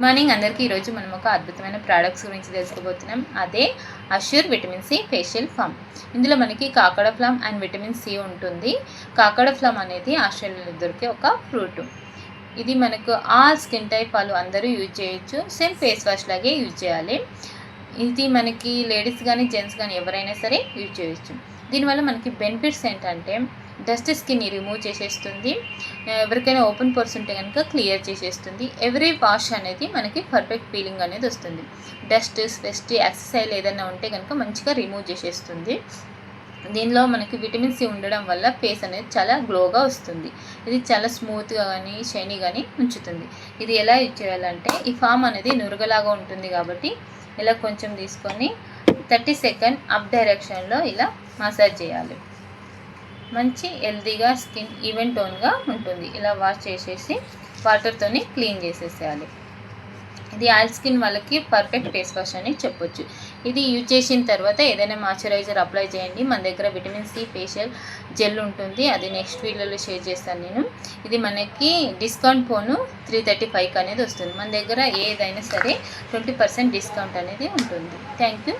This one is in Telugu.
మార్నింగ్ అందరికీ ఈరోజు మనం ఒక అద్భుతమైన ప్రోడక్ట్స్ గురించి తెలుసుకోబోతున్నాం. అదే Assure vitamin C facial foam. ఇందులో మనకి Kakadu plum and vitamin C ఉంటుంది. కాకడ ఫ్లామ్ అనేది ఆస్ట్రేలియాలో దొరికే ఒక ఫ్రూట్. ఇది మనకు ఆల్ స్కిన్ టైప్ వాళ్ళు అందరూ యూజ్ చేయొచ్చు. సేమ్ ఫేస్ వాష్ లాగే యూజ్ చేయాలి. ఇది మనకి లేడీస్ కానీ జెంట్స్ కానీ ఎవరైనా సరే యూజ్ చేయొచ్చు. దీనివల్ల మనకి బెనిఫిట్స్ ఏంటంటే డస్ట్ స్కిన్ని రిమూవ్ చేసేస్తుంది. ఎవరికైనా ఓపెన్ పోర్స్ ఉంటే కనుక క్లియర్ చేసేస్తుంది. ఎవ్రీ వాష్ అనేది మనకి పర్ఫెక్ట్ ఫీలింగ్ అనేది వస్తుంది. డస్ట్ స్వెస్ట్ ఎక్సర్సైజ్ ఏదైనా ఉంటే కనుక మంచిగా రిమూవ్ చేసేస్తుంది. దీనిలో మనకి విటమిన్ సి ఉండడం వల్ల ఫేస్ అనేది చాలా గ్లోగా వస్తుంది. ఇది చాలా స్మూత్గా కానీ షైనీ కానీ ఉంచుతుంది. ఇది ఎలా యూజ్ చేయాలంటే ఈ ఫామ్ అనేది నురగలాగా ఉంటుంది కాబట్టి ఇలా కొంచెం తీసుకొని 30 సెకండ్ అప్ డైరెక్షన్లో ఇలా మసాజ్ చేయాలి. మంచి హెల్తీగా స్కిన్ ఈవెన్ టోన్గా ఉంటుంది. ఇలా వాష్ చేసేసి వాటర్తోని క్లీన్ చేసేసేయాలి. ఇది ఆయిల్ స్కిన్ వాళ్ళకి పర్ఫెక్ట్ ఫేస్ వాష్ అని చెప్పొచ్చు. ఇది యూజ్ చేసిన తర్వాత ఏదైనా మాయిశ్చరైజర్ అప్లై చేయండి. మన దగ్గర విటమిన్ సి ఫేషియల్ జెల్ ఉంటుంది. అది నెక్స్ట్ వీడియోలో షేర్ చేస్తాను నేను. ఇది మనకి డిస్కౌంట్ పోను 335 అనేది వస్తుంది. మన దగ్గర ఏదైనా సరే 20% డిస్కౌంట్ అనేది ఉంటుంది. Thank you.